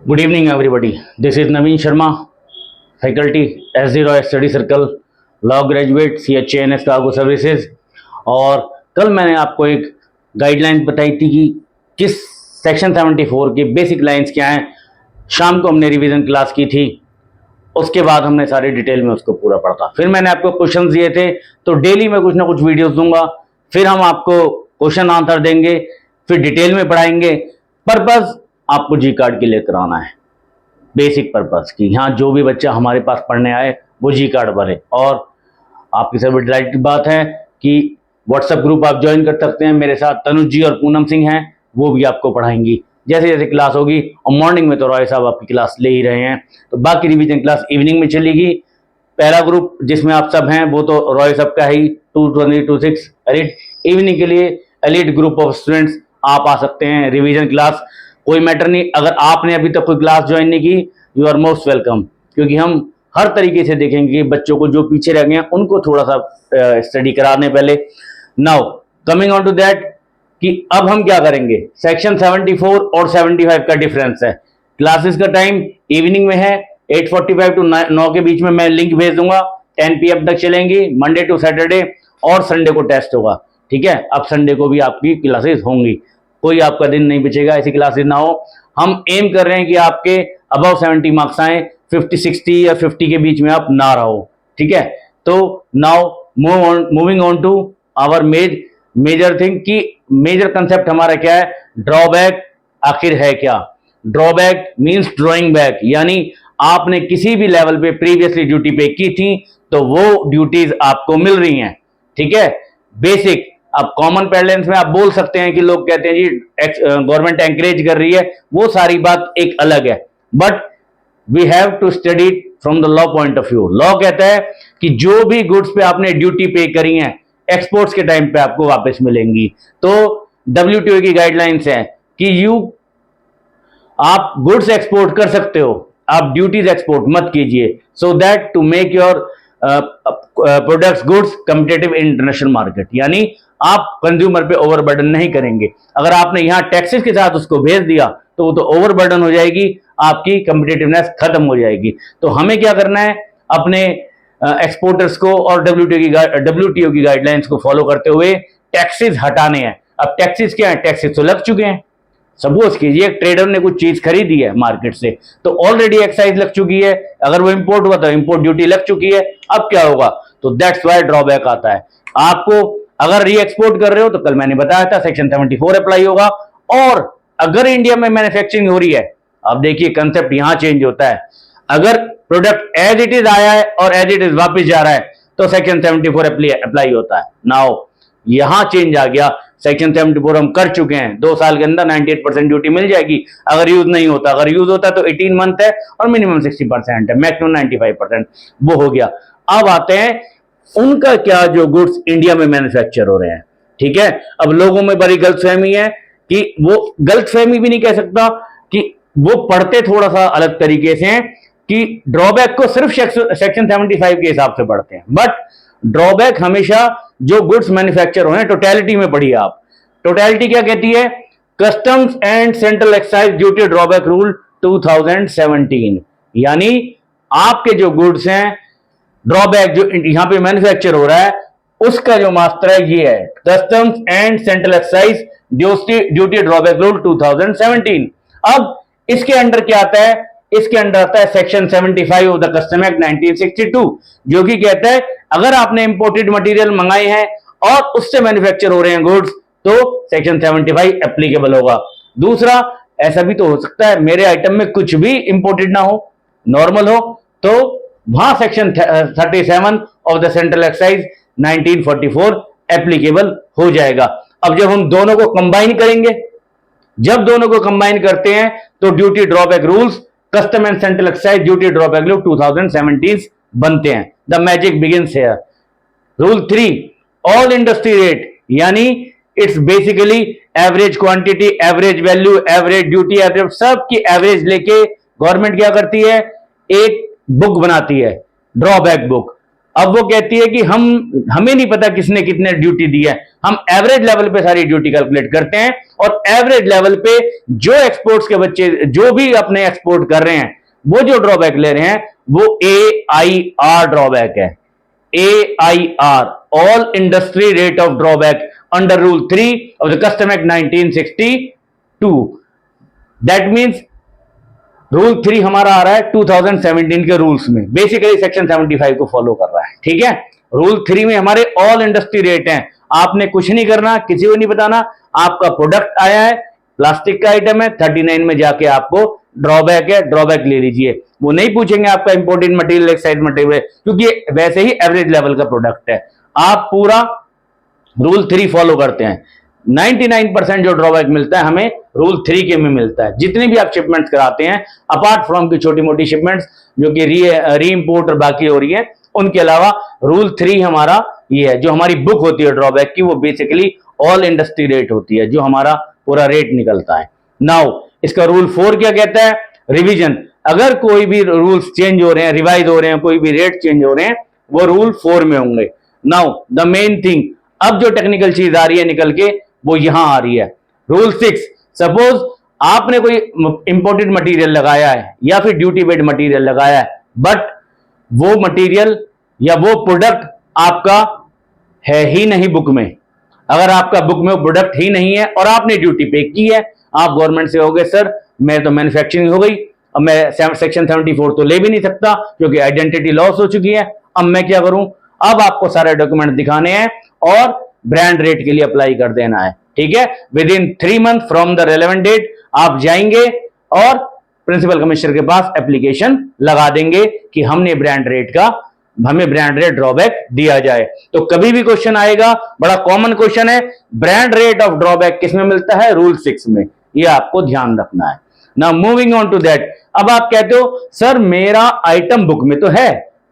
Good evening, everybody. This is Naveen Sharma, faculty S0 Study Circle, law graduate CHANS cargo services. और कल मैंने आपको एक guideline बताई थी कि किस सेक्शन 74 की बेसिक लाइंस क्या हैं। शाम को हमने रिवीजन क्लास की थी, उसके बाद हमने सारे डिटेल में उसको पूरा पढ़ा। फिर मैंने आपको क्वेश्चंस दिए थे, तो डेली मैं कुछ ना कुछ वीडियोस दूंगा, फिर हम आपको क्वेश्चन आंसर देंगे, फिर डिटेल में पढ़ाएंगे। पर्पस आपको जी कार्ड के लिए कराना है, बेसिक पर्पस की यहाँ जो भी बच्चा हमारे पास पढ़ने आए वो जी कार्ड भरे। और आपकी सब डिलाइट की बात है कि व्हाट्सएप ग्रुप आप ज्वाइन कर सकते हैं। मेरे साथ तनुज जी और पूनम सिंह हैं, वो भी आपको पढ़ाएंगी जैसे जैसे क्लास होगी। और मॉर्निंग में तो रॉय साहब आपकी क्लास ले ही रहे हैं, तो बाकी रिवीजन क्लास इवनिंग में चलेगी। पहला ग्रुप जिसमें आप सब हैं वो तो रॉय साहब का ही 226 एलिट। इवनिंग के लिए एलिट ग्रुप ऑफ स्टूडेंट्स आप आ सकते हैं रिवीजन क्लास, कोई मैटर नहीं। अगर आपने अभी तक कोई क्लास ज्वाइन नहीं की, यू आर मोस्ट वेलकम, क्योंकि हम हर तरीके से देखेंगे कि बच्चों को जो पीछे रह गए हैं उनको थोड़ा सा स्टडी कराने पहले। Now coming on to that कि अब हम क्या करेंगे। सेक्शन 74 और 75 का डिफरेंस है। क्लासेस का टाइम इवनिंग में है 8:45 टू 9 के बीच में। मैं लिंक भेज दूंगा, 10 PM तक चलेंगी, मंडे टू सैटरडे। और संडे को टेस्ट होगा, ठीक है। अब संडे को भी आपकी क्लासेस होंगी, कोई आपका दिन नहीं बचेगा ऐसी क्लासेस ना हो। हम एम कर रहे हैं कि आपके अबव 70 मार्क्स आए, 50, 60 या 50 के बीच में आप ना रहो, ठीक है। तो now moving on to our major thing कि मेजर कंसेप्ट हमारा क्या है। ड्रॉबैक आखिर है क्या। ड्रॉबैक मींस ड्रॉइंग बैक, यानी आपने किसी भी लेवल पे प्रीवियसली ड्यूटी पे की थी तो वो ड्यूटीज आपको मिल रही हैं, ठीक है। बेसिक अब कॉमन पैरलेंस में आप बोल सकते हैं कि लोग कहते हैं जी गवर्नमेंट एंकरेज कर रही है, वो सारी बात एक अलग है। But we have to study from the law point of view. Law कहता है कि जो भी गुड्स पे आपने ड्यूटी पे करी है एक्सपोर्ट्स के टाइम पे आपको वापस मिलेंगी। तो WTO की गाइडलाइंस है कि आप गुड्स एक्सपोर्ट कर सकते हो, आप ड्यूटीज एक्सपोर्ट मत कीजिए, so that to make your products goods competitive in international market. यानी आप कंज्यूमर पे ओवरबर्डन नहीं करेंगे। अगर आपने यहां टैक्सेस के साथ उसको भेज दिया तो वो तो ओवरबर्डन हो जाएगी, आपकी कम्पिटेटिवनेस खत्म हो जाएगी। तो हमें क्या करना है, अपने एक्सपोर्टर्स को और WTO की गाइडलाइंस को फॉलो करते हुए टैक्सेस हटाने हैं। अब टैक्सेस क्या है, टैक्सेस तो लग चुके हैं। सपोज कीजिए ट्रेडर ने कुछ चीज खरीदी है मार्केट से, तो ऑलरेडी एक्साइज लग चुकी है। अगर वो इंपोर्ट हुआ तो इंपोर्ट ड्यूटी लग चुकी है। अब क्या होगा, तो दैट्स वाई ड्रॉबैक आता है। आपको अगर री एक्सपोर्ट कर रहे हो तो कल मैंने बताया था सेक्शन 74 अप्लाई होगा। और अगर इंडिया में मैन्युफैक्चरिंग हो रही है, अब देखिए कंसेप्ट यहां चेंज होता है। अगर प्रोडक्ट एज इट इज आया है और एज इट इज वापस जा रहा है तो सेक्शन 74 अप्लाई होता है। नाउ यहां चेंज आ गया, सेक्शन 74 हम कर चुके हैं, 2 साल के अंदर 98% ड्यूटी मिल जाएगी। अगर यूज नहीं होता, अगर यूज होता तो 18 मंथ है और मिनिमम 60% है, मैक्सिमम 95%, वो हो गया। अब आते हैं उनका क्या, जो गुड्स इंडिया में मैन्युफैक्चर हो रहे हैं, ठीक है। अब लोगों में बड़ी गलतफहमी है कि वो गलतफहमी भी नहीं कह सकता, कि वो पढ़ते थोड़ा सा अलग तरीके से हैं कि ड्रॉबैक को सिर्फ सेक्शन 75 के हिसाब से पढ़ते हैं। बट ड्रॉबैक हमेशा जो गुड्स मैन्युफैक्चर हो रहे हैं टोटलिटी में पढ़िए आप। टोटलिटी क्या कहती है, customs and central excise duty drawback rule 2017। यानी आपके जो गुड्स हैं, ड्रॉबैक जो यहां पे मैन्युफैक्चर हो रहा है उसका जो मास्टर है ये है customs and central excise duty drawback rule 2017। अब इसके अंडर क्या आता है, इसके अंडर आता है section 75 of the custom act 1962, जो कि कहता है अगर आपने इंपोर्टेड मटेरियल मंगाए हैं और उससे मैन्युफैक्चर हो रहे हैं गुड्स तो सेक्शन 75 एप्लीकेबल होगा। दूसरा, ऐसा भी तो हो सकता है मेरे आइटम में कुछ भी इंपोर्टेड ना हो, नॉर्मल हो, तो वहां section 37 of the central excise 1944 applicable हो जाएगा। अब जब हम दोनों को कंबाइन करेंगे, जब दोनों को कंबाइन करते हैं तो duty drawback rules custom and central excise duty drawback rule 2017 बनते हैं। The magic begins here. Rule 3, all industry rate, यानी it's basically average quantity, average value, average duty, average सब की एवरेज लेके गवर्नमेंट क्या करती है, एक बुक बनाती है, ड्रॉबैक बुक। अब वो कहती है कि हमें नहीं पता किसने कितने ड्यूटी दी है, हम एवरेज लेवल पे सारी ड्यूटी कैलकुलेट करते हैं और एवरेज लेवल पे जो एक्सपोर्ट्स के बच्चे जो भी अपने एक्सपोर्ट कर रहे हैं वो जो ड्रॉबैक ले रहे हैं वो AIR ड्रॉबैक है। AIR, all industry rate of drawback under rule 3 of the custom act 1962। That means rule 3 हमारा आ रहा है 2017 के रूल्स में, बेसिकली सेक्शन 75 को फॉलो कर रहा है। ठीक है, रूल 3 में हमारे ऑल इंडस्ट्री रेट हैं। आपने कुछ नहीं करना, किसी को नहीं बताना, आपका प्रोडक्ट आया है, प्लास्टिक का आइटम है, 39 में जाके आपको ड्रॉबैक है, ड्रॉबैक ले लीजिए। वो नहीं पूछेंगे आपका इंपोर्टेड मटेरियल, एक्साइज मटेरियल, क्योंकि वैसे ही एवरेज लेवल का प्रोडक्ट है। आप पूरा रूल 3 फॉलो करते हैं। 99% जो ड्रॉबैक मिलता है हमें रूल 3 के में मिलता है। जितनी भी आप शिपमेंट्स कराते हैं अपार्ट फ्रॉम की छोटी मोटी शिपमेंट्स जो कि री इंपोर्ट और बाकी हो रही है, उनके अलावा रूल 3 हमारा ये है। जो हमारी बुक होती है ड्रॉबैक की वो बेसिकली ऑल इंडस्ट्री रेट होती है, जो हमारा पूरा रेट निकलता है। नाउ इसका रूल 4 क्या कहता है? रिवीजन। अगर कोई भी रूल्स चेंज हो रहे हैं, रिवाइज हो रहे हैं, कोई भी रेट चेंज हो रहे हैं, वो रूल 4 में होंगे। नाउ द मेन थिंग, अब जो टेक्निकल चीज आ रही है निकल के वो यहां आ रही है। रूल 6, सपोज आपने कोई इंपोर्टेड मटेरियल लगाया है या फिर ड्यूटी पेड मटेरियल लगाया है, बट वो मटेरियल या वो प्रोडक्ट आपका है ही नहीं बुक में। अगर आपका बुक में वो प्रोडक्ट ही नहीं है और आपने ड्यूटी पे की है, आप गवर्नमेंट से कहोगे सर मैं तो मैन्युफैक्चरिंग हो गई, अब मैं सेक्शन 74 तो ले भी नहीं सकता क्योंकि आइडेंटिटी लॉस हो चुकी है, अब मैं क्या करूं? अब आपको सारे डॉक्यूमेंट दिखाने हैं और ब्रांड रेट के लिए अप्लाई कर देना है। ठीक है, within 3 month from the relevant date आप जाएंगे और प्रिंसिपल कमिश्नर के पास एप्लीकेशन लगा देंगे कि हमें ब्रांड रेट ड्रॉबैक दिया जाए। तो कभी भी क्वेश्चन आएगा, बड़ा कॉमन क्वेश्चन है, ब्रांड रेट ऑफ ड्रॉबैक किस में मिलता है? रूल 6 में। ये आपको ध्यान रखना है। Now moving on to that, अब आप कहते हो सर मेरा आइटम बुक में तो है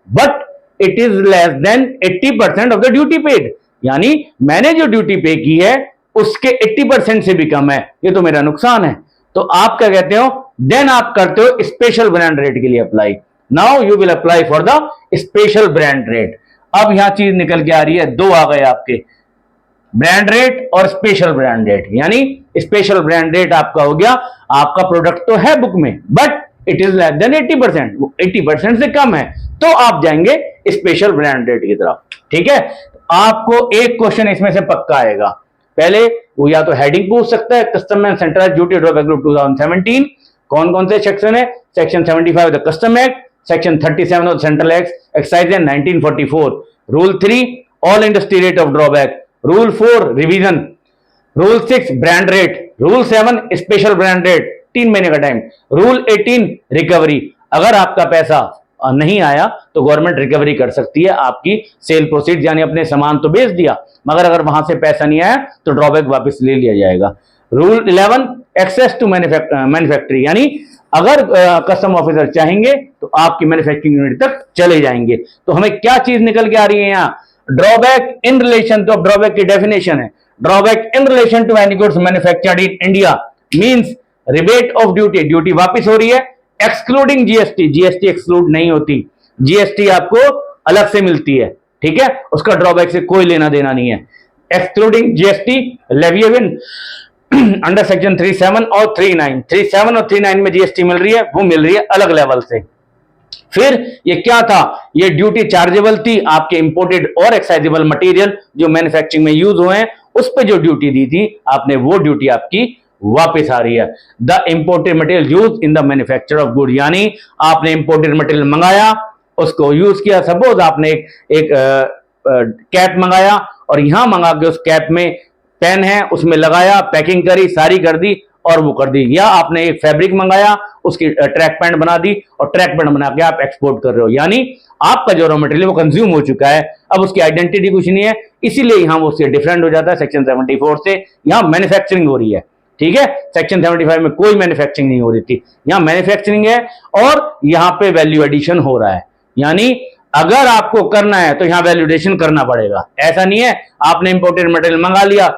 but it is less than 80% of the duty paid, यानी मैंने जो ड्यूटी पे की है उसके 80% से भी कम है, ये तो मेरा नुकसान है। तो आप क्या कहते हो? देन आप करते हो स्पेशल ब्रांड रेट के लिए apply. Now you will apply for the special brand rate. अब यहां चीज निकल के आ रही है, 2 आ गए आपके, ब्रांड रेट और स्पेशल ब्रांड रेट। यानी स्पेशल ब्रांड रेट आपका हो गया, आपका प्रोडक्ट तो है बुक में but it is less than 80%, 80% से कम है, तो आप जाएंगे स्पेशल ब्रांड रेट की तरफ। ठीक है, आपको एक क्वेश्चन इसमें से पक्का आएगा। पहले वो या तो हेडिंग पूछ सकता है, custom and centralised duty drawback group 2017, कौन कौन से सेक्शन है? Section 75 of the custom act, section 37 of central excise act 1944, rule 3 all industry rate of drawback, rule 4 revision, rule 6 brand rate, rule 7 special brand rate, 3 महीने का time, rule 18 recovery. अगर आपका पैसा नहीं आया तो गवर्नमेंट रिकवरी कर सकती है आपकी सेल प्रोसीड, यानी अपने सामान तो बेच दिया मगर अगर वहां से पैसा नहीं आया तो ड्रॉबैक वापस ले लिया जाएगा। रूल 11 एक्सेस टू मैन्युफैक्चरिंग, यानी अगर कस्टम ऑफिसर चाहेंगे तो आपकी मैन्युफैक्चरिंग यूनिट तक चले जाएंगे। तो हमें क्या चीज निकल के आ रही है यहाँ? ड्रॉबैक इन रिलेशन, तो ड्रॉबैक की डेफिनेशन है, drawback in relation to any goods manufactured in India means rebate of duty, duty वापस हो रही है, एक्सक्लूडिंग जीएसटी, जीएसटी एक्सक्लूड नहीं होती, जीएसटी आपको अलग से मिलती है। ठीक है, उसका ड्रॉबैक से कोई लेना देना नहीं है। Excluding GST leviable under section 37 और 39, 37 और 39 में जीएसटी मिल रही है, वो मिल रही है अलग लेवल से। फिर ये क्या था? ये ड्यूटी चार्जेबल थी आपके इंपोर्टेड और एक्साइजेबल मटेरियल जो मैन्युफैक्चरिंग में यूज हुए हैं, उस पर जो ड्यूटी दी थी आपने, वो ड्यूटी आपकी वापस आ रही है। The imported material use in the manufacture of good, यानी आपने इंपोर्टेड मटेरियल मंगाया, उसको यूज किया। सपोज आपने एक कैप मंगाया और यहां मंगा के उस कैप में पेन है, उसमें लगाया, पैकिंग करी, सारी कर दी और वो कर दी। या आपने एक फैब्रिक मंगाया, उसकी ट्रैक पैंट बना दी और ट्रैक पैंट बना के आप एक्सपोर्ट कर रहे हो, यानी आपका जो रॉ मटेरियल वो कंज्यूम हो चुका है, अब उसकी आइडेंटिटी कुछ नहीं है, इसीलिए यहां वो उससे डिफरेंट हो जाता है सेक्शन 74 से। यहां मैन्युफैक्चरिंग हो रही है। ठीक है, सेक्शन 75 में कोई मैन्युफैक्चरिंग नहीं हो रही थी, यहां मैन्युफैक्चरिंग है और यहां पे वैल्यू एडिशन हो रहा है। यानी अगर आपको करना है तो यहां वैल्यू एडिशन करना पड़ेगा। ऐसा नहीं है आपने इंपोर्टेड मटेरियल मंगा लिया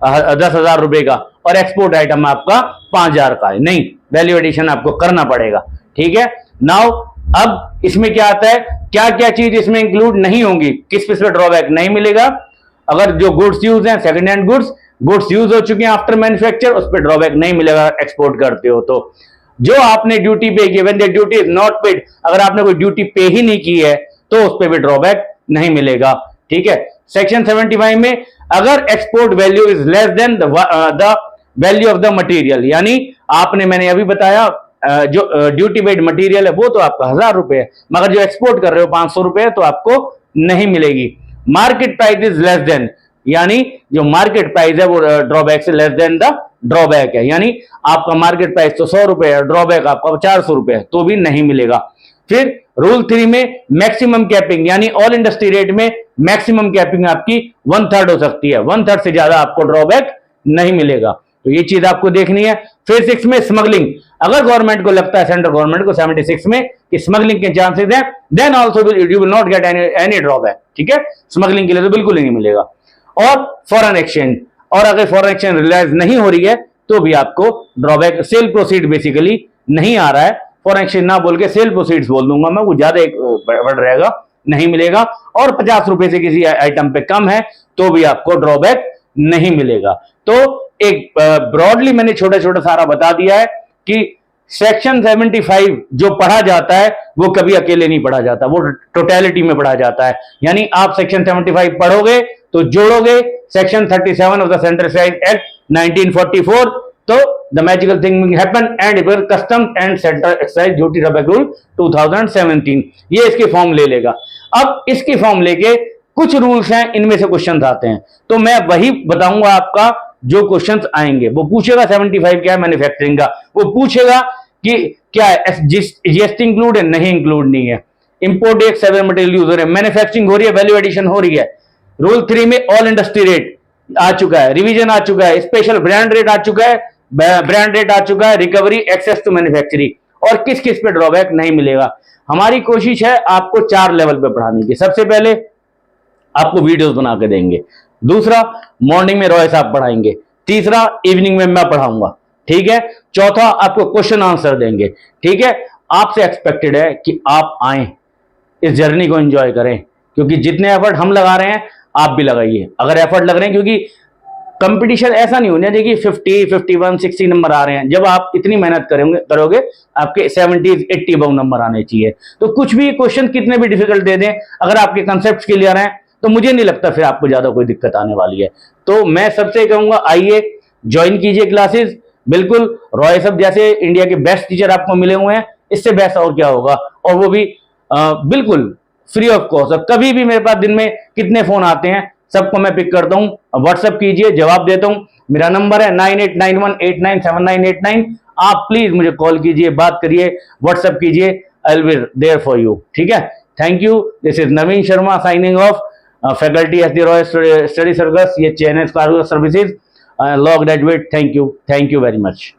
10,000 रुपए का और एक्सपोर्ट आइटम आपका 5,000 का है, नहीं, वैल्यू एडिशन आपको करना पड़ेगा। ठीक है, नाउ अब इसमें क्या आता है, क्या क्या चीज इसमें इंक्लूड नहीं होंगी, किस किस पे ड्रॉबैक नहीं मिलेगा? अगर जो गुड्स यूज हैं सेकंड हैंड गुड्स यूज हो चुके हैं आफ्टर मैन्युफैक्चर, उस पर ड्रॉबैक नहीं मिलेगा एक्सपोर्ट करते हो तो। जो आपने ड्यूटी पे की, when the duty is not paid, अगर आपने कोई ड्यूटी पे ही नहीं की है तो उस पर भी ड्रॉबैक नहीं मिलेगा। ठीक है। सेक्शन 75 में अगर export value is less than the value of the material, यानी आपने, मैंने अभी बताया जो ड्यूटी पेड मटेरियल है वो तो आपका 1000 रुपए है, मगर जो एक्सपोर्ट कर रहे हो 500 रुपए है तो आपको नहीं मिलेगी। Market price is less than, यानी जो मार्केट प्राइस है वो ड्रॉबैक से लेस देन द ड्रॉबैक है, यानी आपका मार्केट प्राइस तो 100 रुपए है, ड्रॉबैक आपका 400 रुपए है तो भी नहीं मिलेगा। फिर रूल 3 में मैक्सिमम कैपिंग, यानी ऑल इंडस्ट्री रेट में मैक्सिमम कैपिंग आपकी 1/3 हो सकती है, 1/3 से ज्यादा आपको ड्रॉबैक नहीं मिलेगा, तो ये चीज आपको देखनी है। फिर 6 में स्मगलिंग, अगर गवर्नमेंट को लगता है, सेंट्रल गवर्नमेंट को 76 में कि स्मगलिंग के चांसेस हैं, then also you will not get any drawback. ठीक है, स्मगलिंग के लिए तो बिल्कुल ही नहीं मिलेगा। और फॉरेन एक्सचेंज, और अगर फॉरेन एक्सचेंज रिलाइज नहीं हो रही है तो भी आपको ड्रॉबैक, सेल प्रोसीड बेसिकली नहीं आ रहा है, फॉरेन एक्सचेंज ना बोल के सेल प्रोसीड्स बोल दूंगा मैं, वो ज्यादा बढ़ रहेगा, नहीं मिलेगा। और 50 रुपए से किसी आइटम पे कम है तो भी आपको ड्रॉबैक नहीं मिलेगा। तो एक ब्रॉडली मैंने छोटा छोटा सारा बता दिया है कि सेक्शन 75 जो पढ़ा जाता है वो कभी अकेले नहीं पढ़ा जाता, वो टोटलिटी में पढ़ा जाता है। यानी आप सेक्शन 75 पढ़ोगे तो जोड़ोगे section 37 of the central excise act 1944, तो the magical thing happen and customs and central excise duty drawback rule 2017, ये इसके फॉर्म ले लेगा। अब इसके फॉर्म लेके कुछ रूल्स हैं, इनमें से क्वेश्चन आते हैं, तो मैं वही बताऊंगा आपका जो क्वेश्चंस आएंगे। वो पूछेगा 75 क्या है मैन्युफैक्चरिंग का, वो पूछेगा कि क्या है जीएसटी इंक्लूड है, नहीं इंक्लूड नहीं है, इंपोर्ट एक 7 मटेरियल यूज हो रहे हैं, मैन्युफैक्चरिंग हो रही है, वैल्यू एडिशन हो रही है। रूल 3 में ऑल इंडस्ट्री रेट आ चुका है, रिवीजन आ चुका है, स्पेशल ब्रांड रेट आ चुका है, ब्रांड रेट आ चुका है, रिकवरी, एक्सेस टू मैन्युफैक्चरिंग, और किस किस पे ड्रॉबैक नहीं मिलेगा। हमारी कोशिश है आपको 4 लेवल पे पढ़ाने की। सबसे पहले आपको वीडियोस बना के देंगे, दूसरा मॉर्निंग में रॉय साहब पढ़ाएंगे, तीसरा इवनिंग में मैं पढ़ाऊंगा, ठीक है, चौथा आपको क्वेश्चन आंसर देंगे। ठीक है, आपसे एक्सपेक्टेड है कि आप आए, इस जर्नी को एंजॉय करें, क्योंकि जितने एफर्ट हम लगा रहे हैं आप भी लगाइए। अगर एफर्ट लग रहे हैं, क्योंकि कंपटीशन ऐसा नहीं होना चाहिए कि 50, 51, 60 नंबर आ रहे हैं। जब आप इतनी मेहनत करोगे आपके 70, 80 अबव नंबर आने चाहिए। तो कुछ भी क्वेश्चन कितने भी डिफिकल्ट दे दें, अगर आपके कंसेप्ट क्लियर हैं तो मुझे नहीं लगता फिर आपको ज्यादा कोई दिक्कत आने वाली है। तो मैं सबसे कहूंगा आइए, ज्वाइन कीजिए क्लासेस। बिल्कुल रॉय साहब जैसे इंडिया के बेस्ट टीचर आपको मिले हुए हैं, इससे बेस्ट और क्या होगा, और वो भी बिल्कुल फ्री ऑफ कॉस्ट। अब कभी भी मेरे पास दिन में कितने फोन आते हैं, सबको मैं पिक करता हूँ, व्हाट्सएप कीजिए, जवाब देता हूँ। मेरा नंबर है 9891897989। आप प्लीज मुझे कॉल कीजिए, बात करिए, व्हाट्सएप कीजिए, I will be there for you. ठीक है, thank you. This is Naveen Sharma signing off, faculty at the royal study circus, ये Chennai services, law graduate. Thank you very much.